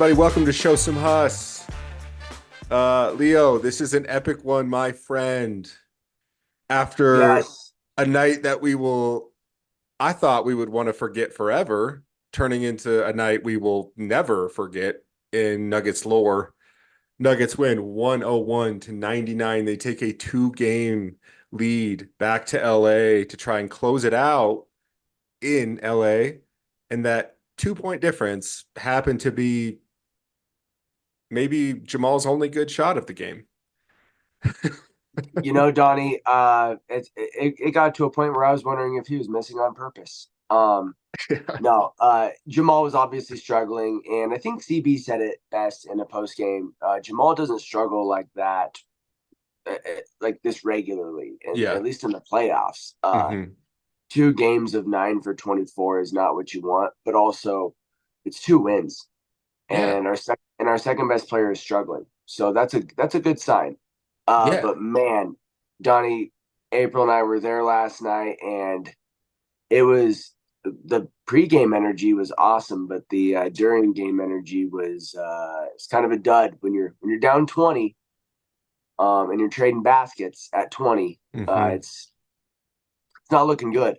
everybody. Welcome to Show Some Hus. Leo, this is an epic one, my friend. After Yes. a night that I thought we would want to forget forever, turning into a night we will never forget in Nuggets lore. Nuggets win 101 to 99. They take a two-game lead back to LA to try and close it out in LA. And that 2-point difference happened to be maybe Jamal's only good shot of the game. Donnie, it got to a point where I was wondering if he was missing on purpose. No, Jamal was obviously struggling, and I think CB said it best in a post game. Jamal doesn't struggle like that, like this regularly, and Yeah. at least in the playoffs. Hmm. 2 games of 9 for 24 is not what you want, but also it's 2 wins, Yeah. and our second best player is struggling, so that's a good sign. Yeah. But man, Donnie, April and I were there last night, and it was the pregame energy was awesome, but the during game energy was it's kind of a dud when you're down 20, and you're trading baskets at 20. Hmm. It's not looking good.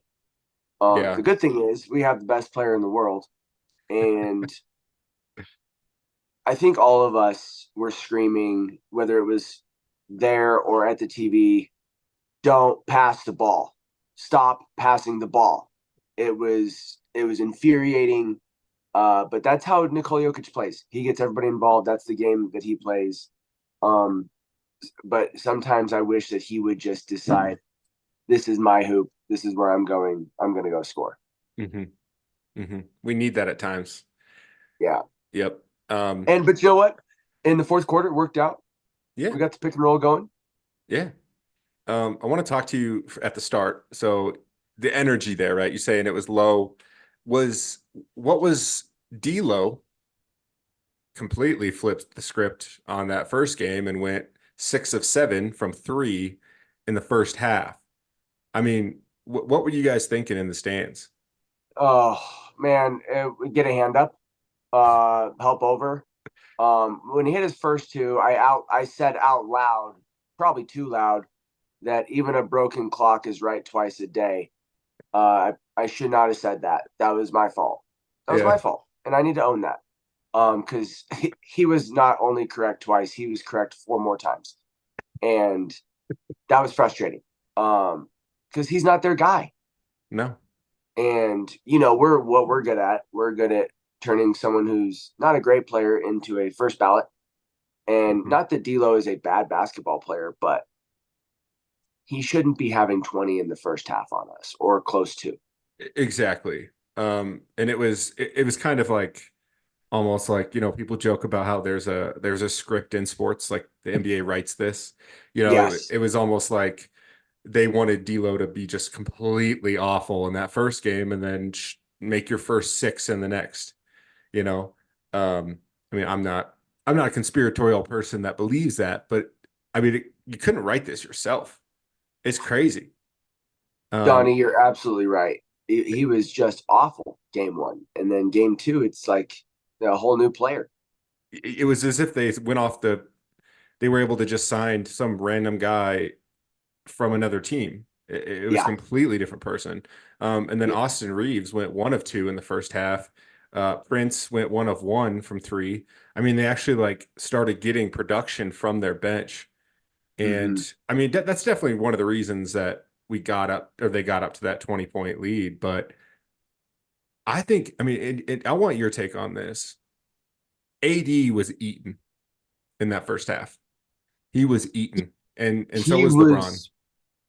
Yeah. The good thing is we have the best player in the world, and I think all of us were screaming, whether it was there or at the TV, don't pass the ball. Stop passing the ball. It was infuriating. But that's how Nikola Jokic plays. He gets everybody involved. That's the game that he plays. Um, but sometimes I wish that he would just decide, this is my hoop. This is where I'm going. I'm going to go score. Hmm. Hmm. We need that at times. Yeah. Yep. But you know what? In the fourth quarter, it worked out. Yeah. We got the pick and roll going. Yeah. I want to talk to you at the start. So the energy there, right? You saying it was low. Was what was D'Lo completely flipped the script on that first game and went 6 of 7 from three in the first half. I mean, what were you guys thinking in the stands? Oh man, we get a hand up, help over. When he hit his first two, I said out loud, probably too loud, that even a broken clock is right twice a day. I should not have said that. That was my fault. That was Yeah. my fault, and I need to own that. Because he was not only correct twice, he was correct 4 more times, and that was frustrating. Because he's not their guy, No. and we're good at. We're good at turning someone who's not a great player into a first ballot. And Mhm. not that D'Lo is a bad basketball player, but he shouldn't be having 20 in the first half on us or close to. Exactly. And it was kind of like almost like, people joke about how there's a script in sports, like the NBA writes this. It, Yes. it was almost like they wanted D'Lo to be just completely awful in that first game and then make your first six in the next, you know. I mean, I'm not a conspiratorial person that believes that, but I mean, you couldn't write this yourself. It's crazy. Um, Donnie, you're absolutely right. He was just awful game one. And then game two, it's like a whole new player. it was as if they were able to just sign some random guy from another team. It was a Yeah. completely different person. And then Yeah. Austin Reeves went 1 of 2 in the first half. Prince went 1 of 1 from three. I mean, they actually like started getting production from their bench. And Mm-hmm. I mean, that's definitely one of the reasons that we got up or they got up to that 20-point lead. But I think, I mean, I want your take on this. AD was eaten in that first half. He was eaten, and so He was LeBron. was,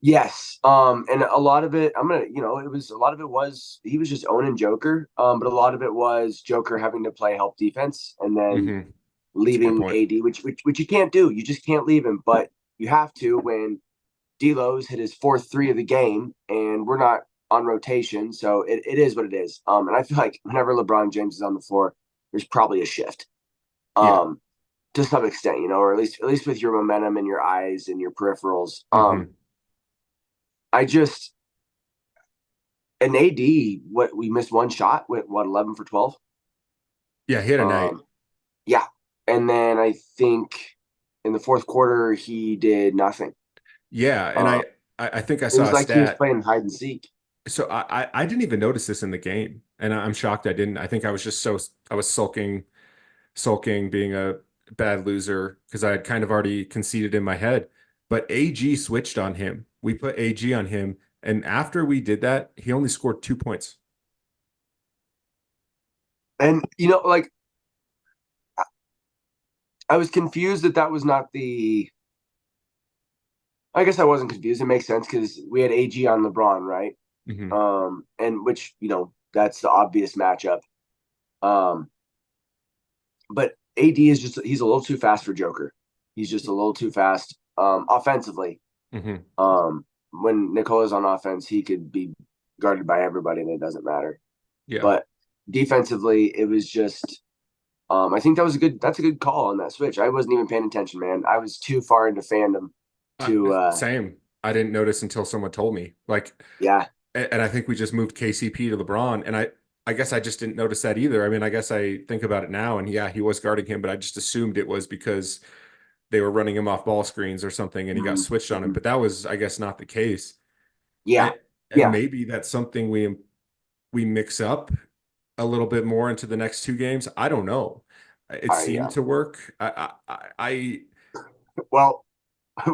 yes. And a lot of it, it was a lot of it was he was just owning Joker. But a lot of it was Joker having to play help defense and then Hmm. That's a good leaving point. AD, which you can't do. You just can't leave him, but you have to when D'Lo's hit his fourth three of the game, and we're not on rotation, so it is what it is. And I feel like whenever LeBron James is on the floor, there's probably a shift, Yeah. um, to some extent, or at least with your momentum and your eyes and your peripherals. Hmm. I just an AD, what we missed one shot with what 11 for 12. Yeah, he had a Um, night. Yeah. And then I think in the fourth quarter he did nothing. Yeah, and Uh, I think I it saw was a like he was stat. playing hide and seek. So I didn't even notice this in the game, and I'm shocked I didn't. I think I was just so I was sulking, being a bad loser because I had kind of already conceded in my head. But AG switched on him. We put AG on him, and after we did that, he only scored 2 points. And like I was confused that that was not the. I guess I wasn't confused. It makes sense because we had AG on LeBron, right? Hmm. And which that's the obvious matchup. Um, but AD is just he's a little too fast for Joker. He's just a little too fast offensively. Hmm. When Nikola's on offense, he could be guarded by everybody, and it doesn't matter. Yeah. But defensively, it was just. I think that's a good call on that switch. I wasn't even paying attention, man. I was too far into fandom to. Same. I didn't notice until someone told me. Like, Yeah. and I think we just moved KCP to LeBron, and I guess I just didn't notice that either. I mean, I guess I think about it now, and yeah, he was guarding him, but I just assumed it was because they were running him off ball screens or something, and he got Mhm, switched on him. mhm. But that was, I guess, not the case. Yeah. And Yeah. maybe that's something we mix up a little bit more into the next two games. I don't know. It Yeah. seemed to work. Well,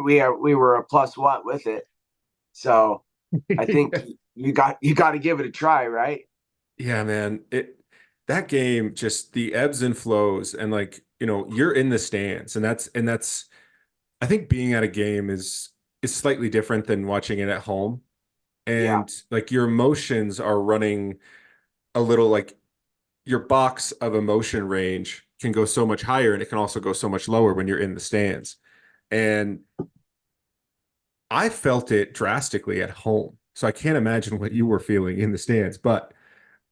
we were a plus what with it. So I think you got to give it a try, right? Yeah, man. That game, just the ebbs and flows, and like, you're in the stands, and that's I think being at a game is slightly different than watching it at home. Yeah. And like your emotions are running a little, like your box of emotion range can go so much higher and it can also go so much lower when you're in the stands. And I felt it drastically at home. So I can't imagine what you were feeling in the stands. But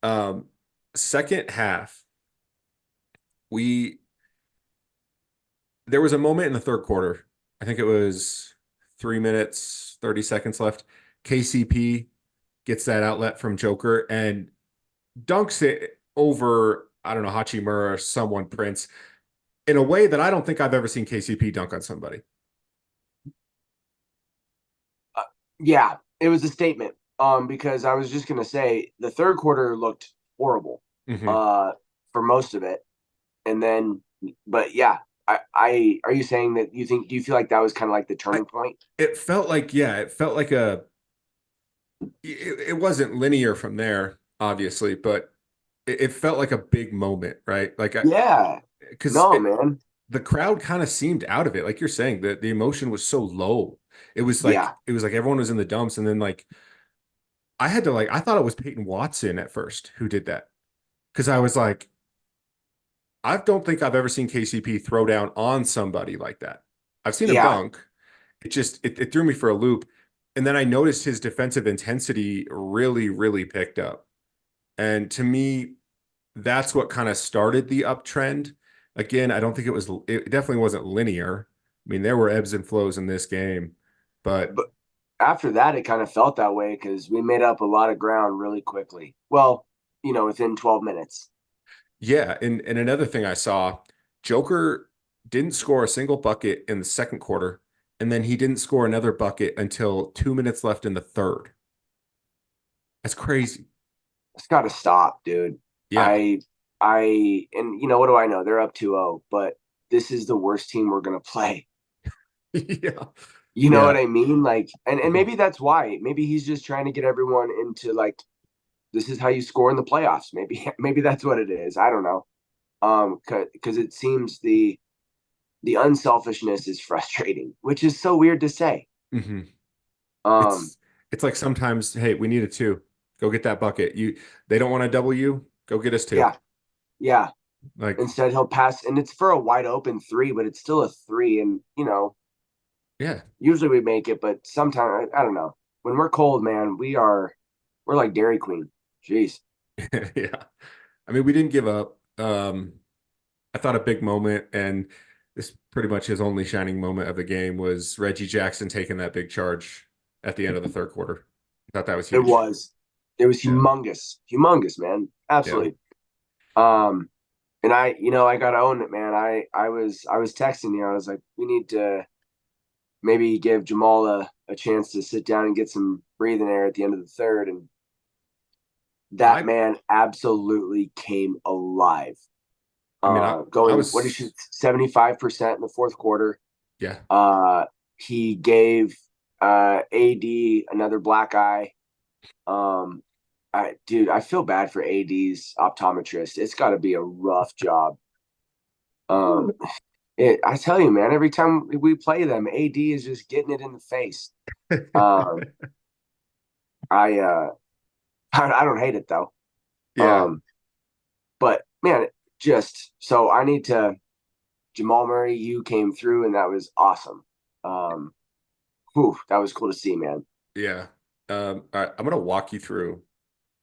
um second half, we there was a moment in the third quarter. I think it was 3 minutes, 30 seconds left. KCP gets that outlet from Joker and dunks it over, I don't know, Hachimura or someone, Prince, in a way that I don't think I've ever seen KCP dunk on somebody. Uh, yeah, it was a statement. Because I was just gonna say the third quarter looked horrible, Hmm. uh, for most of it, and then, but yeah, I are you saying that do you feel like that was kind of like the I, turning point? it felt like, yeah, it felt like it wasn't linear from there, obviously, but it felt like a big moment, right? Like, Yeah, because no, man, the crowd kind of seemed out of it. Like you're saying, the emotion was so low. yeah, It was like everyone was in the dumps. And then like I had to, like, I thought it was Peyton Watson at first who did that. Because I was like, I don't think I've ever seen KCP throw down on somebody like that. I've seen him yeah, dunk. It threw me for a loop. And then I noticed his defensive intensity really, really picked up. And to me, that's what kind of started the uptrend. Again, I don't think it definitely wasn't linear. I mean, there were ebbs and flows in this game, but but after that, it kind of felt that way because we made up a lot of ground really quickly. Well, within 12 minutes. yeah. And another thing I saw, Joker didn't score a single bucket in the second quarter, and then he didn't score another bucket until 2 minutes left in the third. That's crazy. It's got to stop, dude. Yeah. I, and what do I know? They're up 2-0, but this is the worst team we're going to play. Yeah. You know Yeah. what I mean? Like, and maybe that's why. Maybe he's just trying to get everyone into like, this is how you score in the playoffs. Maybe that's what it is. I don't know. Because it seems the unselfishness is frustrating, which is so weird to say. Hmm. Um, It's it's like sometimes, hey, we need a two. Go get that bucket. They don't want to double you. Go get us two. yeah, yeah. Like, Instead, he'll pass, and it's for a wide open three, but it's still a three. And yeah. usually we make it, but sometimes I don't know. When we're cold, man, we're like Dairy Queen. Jeez. Yeah. I mean, we didn't give up. I thought a big moment, and this pretty much his only shining moment of the game was Reggie Jackson taking that big charge at the end of the third quarter. I thought that was It huge. was. It was Yeah. humongous. Humongous, man. Yeah. Absolutely. Um, And I got to own it, man. I was texting you. I was like, we need to maybe give Jamal a chance to sit down and get some breathing air at the end of the third. And that I man absolutely came alive. I mean I Going, what did you was 75% in the fourth quarter? yeah. Uh, he gave AD another black eye. Um, dude, I feel bad for AD's optometrist. It's got to be a rough job. Um, I tell you, man, every time we play them, AD is just getting it in the face. Um, I I don't hate it though. Yeah. Um, but man, just so I need to Jamal Murray, you came through and that was awesome. Um, whew, that was cool to see, man. Yeah. All right, I'm gonna walk you through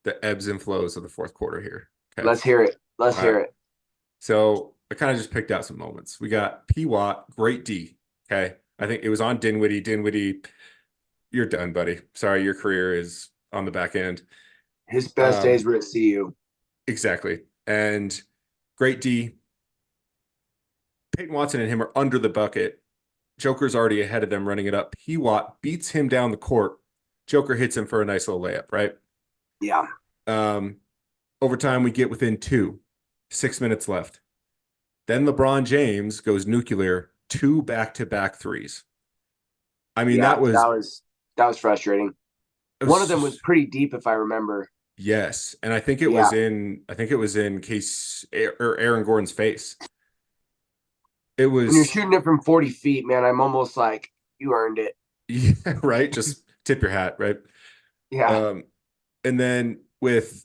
the ebbs and flows of the fourth quarter here. Okay. Let's hear it. Let's All right. hear it. So I kind of just picked out some moments. We got P Watt, great D. Okay. I think it was on Dinwiddie. Dinwiddie, you're done, buddy. Sorry, your career is on the back end. His best Um, days were at CU. exactly. And great D. Peyton Watson and him are under the bucket. Joker's already ahead of them running it up. P Watt beats him down the court. Joker hits him for a nice little layup, right? Yeah, Um, Overtime, we get within two, 6 minutes left. Then LeBron James goes nuclear, two back-to-back threes. I mean, yeah, that was frustrating. it One of them was was pretty deep, if I remember. yes, and Yeah, I think it was in case or Aaron Gordon's face. It when you're was shooting it from 40 feet, man, I'm almost like you earned it. yeah, right. Just tip your hat, right? Yeah, Um, and then with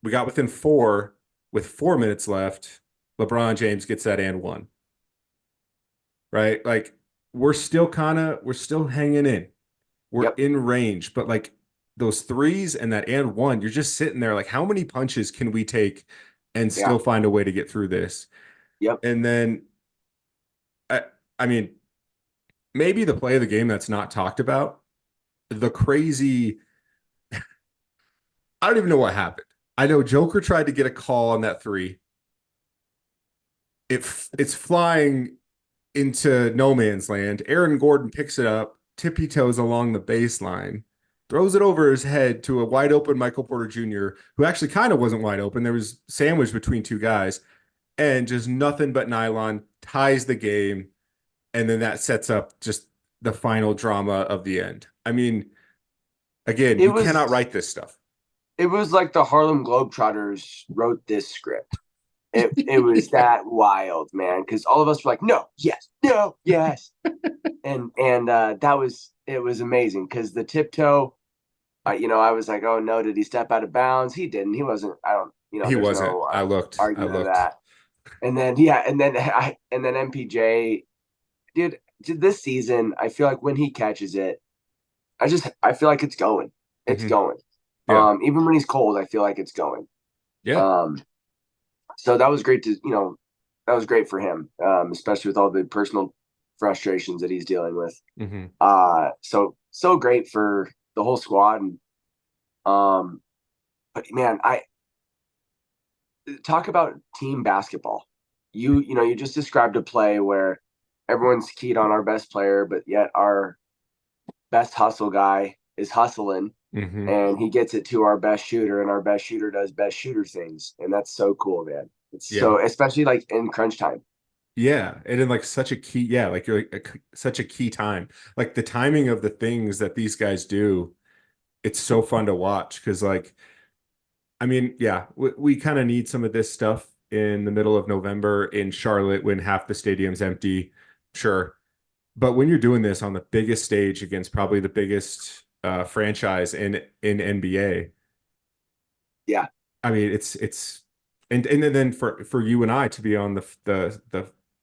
we got within four with 4 minutes left. LeBron James gets that and one, right? Like we're still hanging in. We're yep, in range, but like those threes and that and one, you're just sitting there like, how many punches can we take and yeah, still find a way to get through this? yep. And then I, I mean, maybe the play of the game that's not talked about, the crazy, I don't even know what happened. I know Joker tried to get a call on that three. It's flying into no man's land. Aaron Gordon picks it up, tippy toes along the baseline, throws it over his head to a wide open Michael Porter Jr., who actually kind of wasn't wide open. There was sandwich between two guys, and just nothing but nylon ties the game. And then that sets up just the final drama of the end. I mean, again, It you cannot was write this stuff. it was like the Harlem Globetrotters wrote this script. It was that wild, man, because all of us were like, no, yes, no, yes, and that was it was amazing because the tiptoe. I was like, oh no, did he step out of bounds? He didn't. He wasn't. I don't. He There's wasn't. no I looked. I argument of looked. that. And then yeah, and then MPJ, dude, this season, I feel like when he catches it, I feel like it's going. It's Hmm. going. Yeah. Even when he's cold, I feel like it's going. Yeah. Um, so that was great that was great for him, especially with all the personal frustrations that he's dealing with. Hmm. So great for the whole squad. And um, but man, I talk about team basketball. You just described a play where everyone's keyed on our best player, but yet our best hustle guy is hustling Hmm. and he gets it to our best shooter, and our best shooter does best shooter things. And that's so cool, man. It's Yeah. so, especially like in crunch time. Yeah, and in like such a key, yeah, like you're like such a key time. Like the timing of the things that these guys do, it's so fun to watch because like I mean, yeah, we kind of need some of this stuff in the middle of November in Charlotte when half the stadium's empty, sure. But when you're doing this on the biggest stage against probably the biggest franchise in NBA, Yeah. I mean, it's and then for you and I to be on the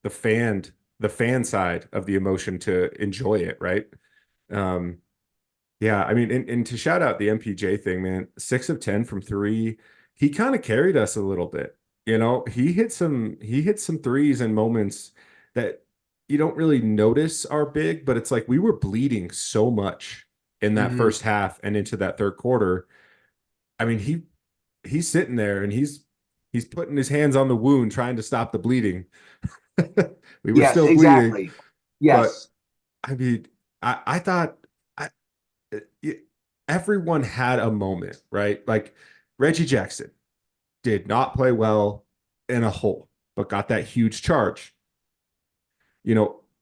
fan the fan side of the emotion to enjoy it, right? Um, yeah, I mean, and to shout out the MPJ thing, man, 6 of 10 from three, he kind of carried us a little bit. You know, he hit some threes and moments that you don't really notice are big, but it's like we were bleeding so much in that Mm-hmm. first half and into that third quarter. I mean, he's sitting there and He's putting his hands on the wound, trying to stop the bleeding. We were Yes, still bleeding, exactly. but Yes. I mean, I thought I, it, everyone had a moment, right? Like Reggie Jackson did not play well in a hole, but got that huge charge.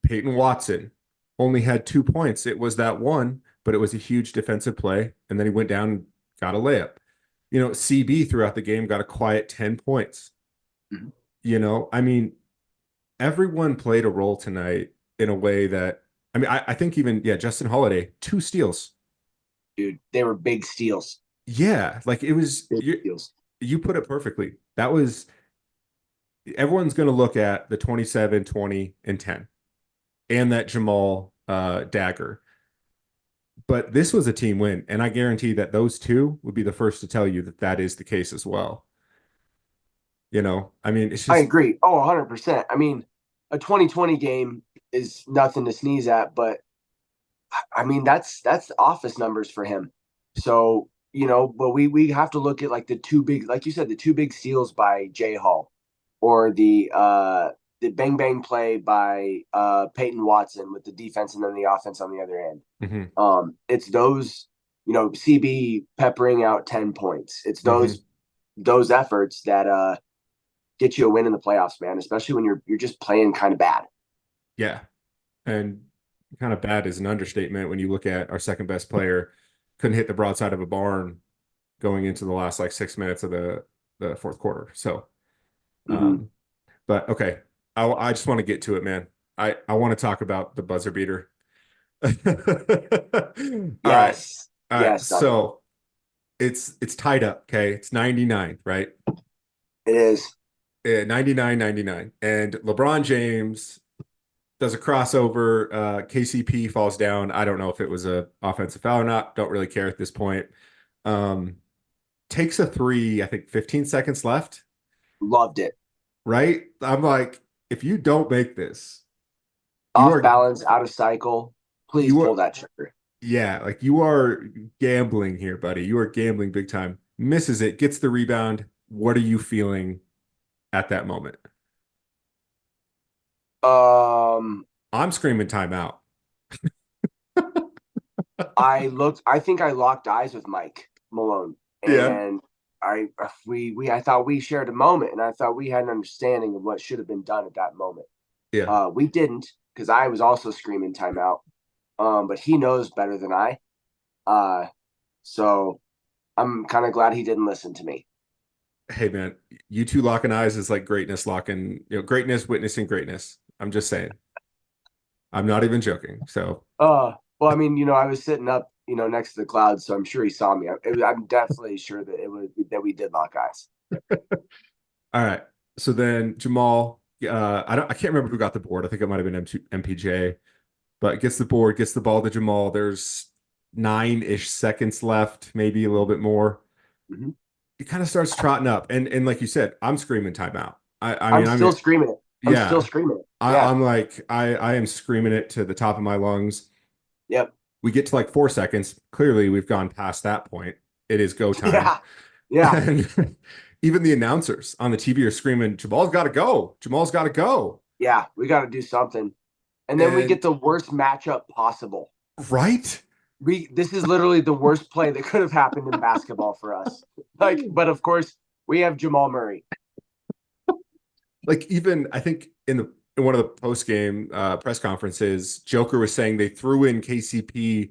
Peyton Watson only had 2 points. It was that one, but it was a huge defensive play. And then he went down and got a layup. CB throughout the game got a quiet 10 points. Mhm. I mean, everyone played a role tonight in a way that, I mean, I think even, yeah, Justin Holiday, 2 steals. Dude, they were big steals. Yeah, like it was, Big you, steals. you put it perfectly. That was, everyone's going to look at the 27, 20, and 10 and that Jamal dagger. But this was a team win, and I guarantee that those two would be the first to tell you that that is the case as well. I mean, it's I just, agree. Oh, 100%. I mean, a 2020 game is nothing to sneeze at, but I mean that's office numbers for him. So, but we have to look at like the two big, like you said, the two big steals by Jay Hall, or the bang bang play by Peyton Watson with the defense and then the offense on the other end. mhm, It's those, CB peppering out 10 points. It's mhm. those efforts that get you a win in the playoffs, man, especially when you're just playing kind of bad. Yeah. And kind of bad is an understatement when you look at our second best player couldn't hit the broadside of a barn going into the last like 6 minutes of the fourth quarter. So, Mm-hmm. um, but okay, I just want to get to it, man. I want to talk about the buzzer beater. All right, Yes. all right. Yes, Donny. So it's tied up. Okay, it's 99, right? It is. 99-99, and LeBron James does a crossover. KCP falls down. I don't know if it was a offensive foul or not. Don't really care at this point. Um, Takes a three, I think 15 seconds left, Loved it. right? I'm like, if you don't make this, you Off are balance, out of cycle. Please you pull are that trigger. yeah, like you are gambling here, buddy. You are gambling big time. Misses it, gets the rebound. What are you feeling at that moment? Um, I'm screaming timeout. I think I locked eyes with Mike Malone, Yeah, and I thought we shared a moment, and I thought we had an understanding of what should have been done at that moment. yeah. We didn't, because I was also screaming timeout. But he knows better than I. Uh, so I'm kind of glad he didn't listen to me. Hey man, you two locking eyes is like greatness witnessing greatness. I'm just saying. I'm not even joking. So, Well, I mean, I was sitting up, next to the clouds, so I'm sure he saw me. I'm definitely sure that it was that we did lock eyes. all right. So then Jamal, I can't remember who got the board. I think it might have been MPJ, but gets the board, gets the ball to Jamal. There's 9-ish seconds left, maybe a little bit more. Mm-hmm. He kind of starts trotting up, and like you said, I'm screaming timeout. I I'm mean, still screaming it. I'm still yeah, screaming it. Yeah. I'm like, I am screaming it to the top of my lungs. Yep. We get to like 4 seconds. Clearly, we've gone past that point. It is go time. Yeah. Yeah. And even the announcers on the TV are screaming, Jamal's got to go. Jamal's got to go. Yeah. We got to do something. And then we get And the worst matchup possible. right? This is literally the worst play that could have happened in basketball for us. But of course, we have Jamal Murray. Like even I think in one of the post game press conferences, Joker was saying they threw in KCP.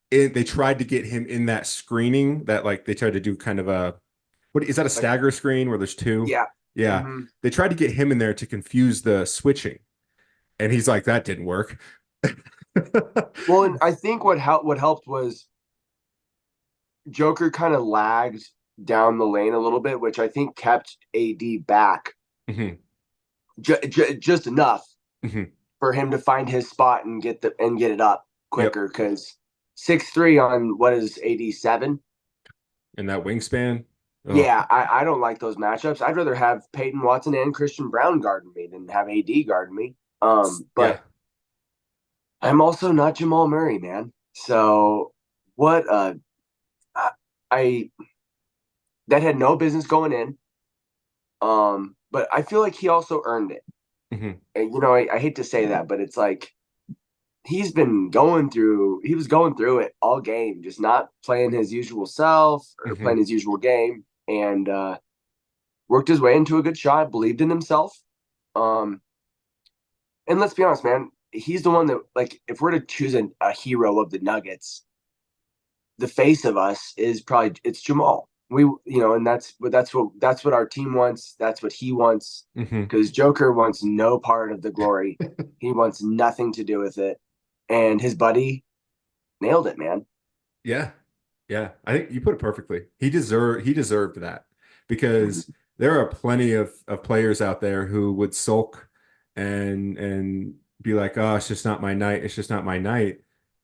They tried to get him in that screening that like they tried to do kind of a what is that a Like, stagger screen where there's two? yeah. Yeah, Mm-hmm. they tried to get him in there to confuse the switching, and he's like that didn't work. Well, and I think what helped was Joker kind of lagged down the lane a little bit, which I think kept AD back Mhm, just enough mhm. for him to find his spot and get it up Yep, quicker. Because 6'3" on what is AD 7? and that wingspan. Oh, Yeah, I don't like those matchups. I'd rather have Peyton Watson and Christian Brown guarding me than have AD guarding me. yeah. But I'm also not Jamal Murray, man. So what? I that had no business going in. But I feel like he also earned it. Hmm. And, I hate to say that, but it's like he was going through it all game, just not playing his usual self or Hmm. playing his usual game, and worked his way into a good shot, believed in himself. Um, and let's be honest, man, he's the one that, like, if we're to choose a hero of the Nuggets, the face of us is probably it's Jamal. And that's what our team wants. That's what he wants. Hmm. Because Joker wants no part of the glory. He wants nothing to do with it. And his buddy nailed it, man. Yeah. Yeah. I think you put it perfectly. He deserved that because there are plenty of players out there who would sulk and be like, oh, it's just not my night. It's just not my night.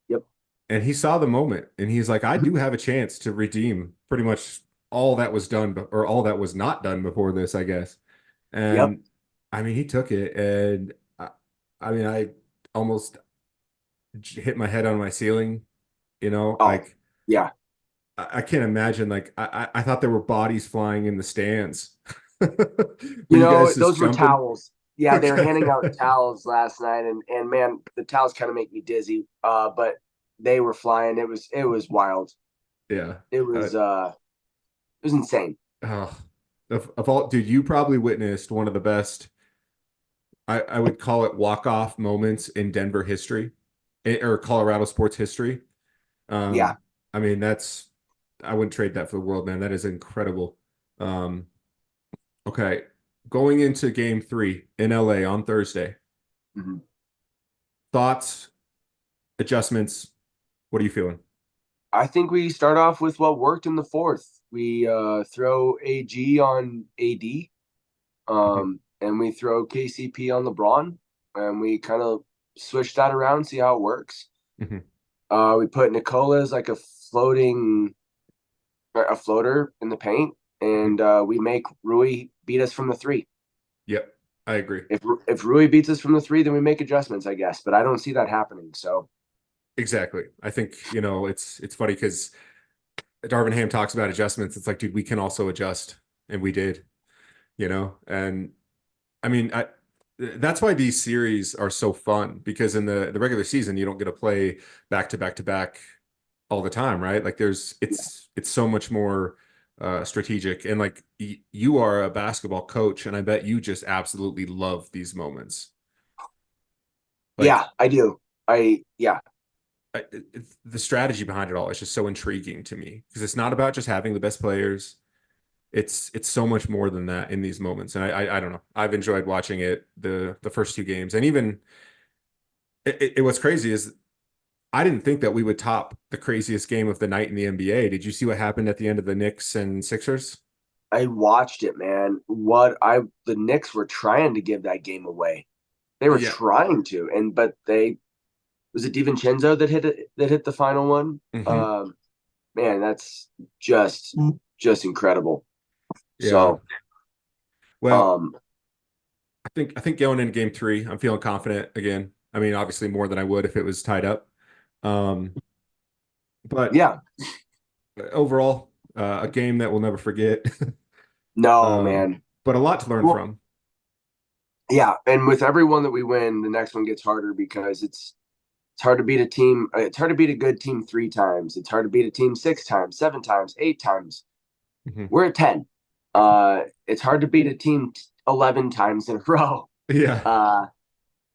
Yep. And he saw the moment and he's like, I do have a chance to redeem pretty much all that was done or all that was not done before this, I guess. Yep. And I mean, he took it and I mean, I almost hit my head on my ceiling, Oh, like yeah. I can't imagine. Like I thought there were bodies flying in the stands. Were you guys just Those were jumping? towels. Yeah, they were Okay. handing out towels last night, and man, the towels kind of make me dizzy. But they were flying. It was wild. Yeah. It Uh, was uh, it was insane. oh, of all, dude, you probably witnessed one of the best. I would call it walk-off moments in Denver history, or Colorado sports history. Yeah. Um, I mean, I wouldn't trade that for the world, man. That is incredible. Um, okay, going into game three in LA on Thursday. Mhm. Thoughts, adjustments. What are you feeling? I think we start off with what worked in the fourth. We throw AG on AD, Mhm. and we throw KCP on LeBron, and we kind of switch that around, see how it works. Mhm. We put Nikola as like a floater in the paint, Mhm. and we make Rui beat us from the three. Yep, I agree. If Rui beats us from the three, then we make adjustments, I guess. But I don't see that happening. So Exactly. I think, it's funny because Darvin Ham talks about adjustments. It's like, dude, we can also adjust, and we did, and I mean, that's why these series are so fun because in the regular season you don't get to play back to back to back all the time, right? Like yeah, it's so much more strategic, and like you are a basketball coach, and I bet you just absolutely love these moments. yeah, Like I do. Yeah, the strategy behind it all is just so intriguing to me because it's not about just having the best players. It's so much more than that in these moments, and I don't know. I've enjoyed watching it the first two games, and even what's crazy is I didn't think that we would top the craziest game of the night in the NBA. Did you see what happened at the end of the Knicks and Sixers? I watched it, man. The Knicks were trying to give that game away. They were Yeah. trying to, and but they was it DiVincenzo that hit the final one. Hmm. Man, that's just incredible. Yeah. So, Well, um, I think going into game three, I'm feeling confident again. I mean, obviously more than I would if it was tied up. Um, but yeah, overall, a game that we'll never forget. no, Um, man. but a lot to learn Well, from. yeah, and with every one that we win, the next one gets harder because it's hard to beat a team. It's hard to beat a good team three times. It's hard to beat a team six times, seven times, eight times. Hmm. We're at 10. It's hard to beat a team 11 times in a row. Yeah. Uh,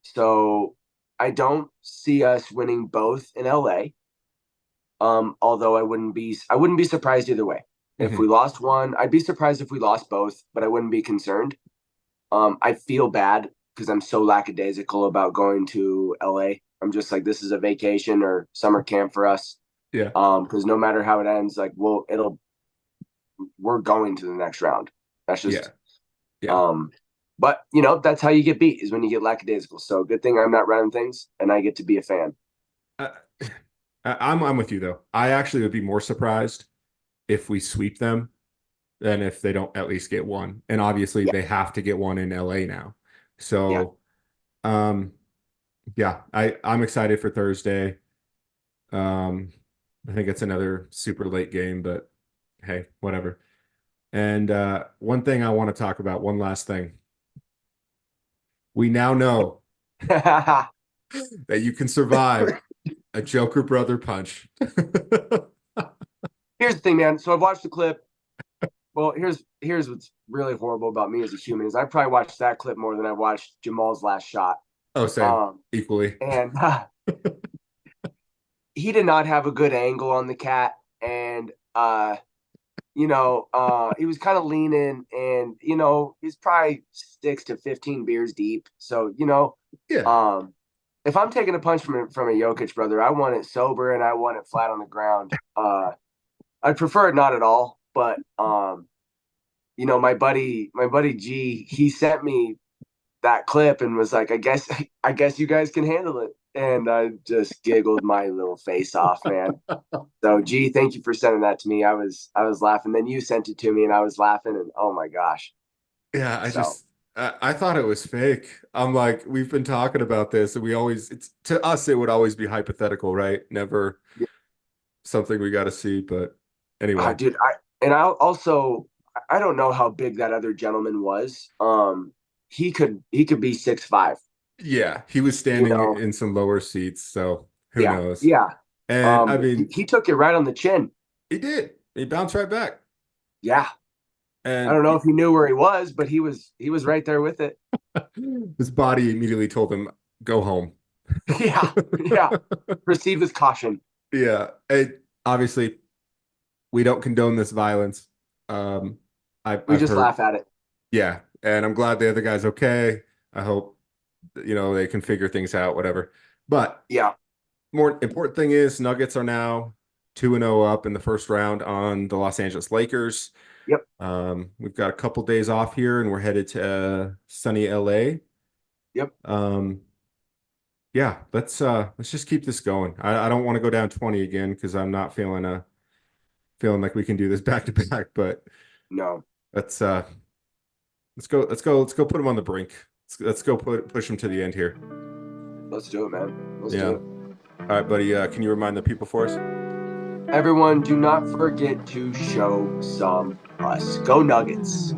so I don't see us winning both in LA. Although I wouldn't be surprised either way. If we Hmm. lost one, I'd be surprised if we lost both, but I wouldn't be concerned. I feel bad because I'm so lackadaisical about going to LA. I'm just like, this is a vacation or summer camp for us. Yeah. Because no matter how it ends, like, we're going to the next round. That's Yeah. just Yeah. um, but that's how you get beat is when you get lackadaisical. So good thing I'm not running things and I get to be a fan. Uh, I'm with you though. I actually would be more surprised if we sweep them than if they don't at least get one. And obviously Yeah, they have to get one in LA now. yeah. So um yeah, I'm excited for Thursday. Um I think it's another super late game, but hey, whatever. And one thing I want to talk about, one last thing. We now know that you can survive a Joker brother punch. Here's the thing, man. So I've watched the clip. Well, here's what's really horrible about me as a human is I probably watched that clip more than I watched Jamal's last shot. Oh, same, Um, equally. and he did not have a good angle on the cat, and he was kind of leaning, and he's probably 6 to 15 beers deep. So Yeah, um, if I'm taking a punch from a Jokic brother, I want it sober and I want it flat on the ground. I'd prefer it not at all, but my buddy G, he sent me that clip and was like, I guess you guys can handle it. And I just giggled my little face off, man. So G, thank you for sending that to me. I was laughing. Then you sent it to me and I was laughing and oh my gosh. yeah. So I thought it was fake. I'm like, we've been talking about this, and it's to us, it would always be hypothetical, right? Never yeah, something we got to see. But anyway, dude, I also I don't know how big that other gentleman was. He could be 6'5", yeah, he was you standing know. in some lower seats, so who Yeah, knows? yeah. And I He, mean, he took it right on the chin. he did. He bounced right back. Yeah. I And don't know if he knew where he was, but he was right there with it. his body immediately told him, go home. Yeah, yeah. Receive with caution. Yeah. Obviously, we don't condone this violence. Um, We I've just heard, laugh at it. yeah, and I'm glad the other guy's okay. I hope they can figure things out, whatever. But Yeah. more important thing is Nuggets are now 2-0 up in the first round on the Los Angeles Lakers. Yep. We've got a couple days off here, and we're headed to sunny LA. Yep. Um, yeah, let's just keep this going. I don't want to go down 20 again because I'm not feeling like we can do this back to back. But No. let's uh let's go put him on the brink. Let's go push him to the end here. Let's do it, man. Let's Yeah. do All it. right, buddy. Can you remind the people for us? Everyone, do not forget to show some us. Go Nuggets.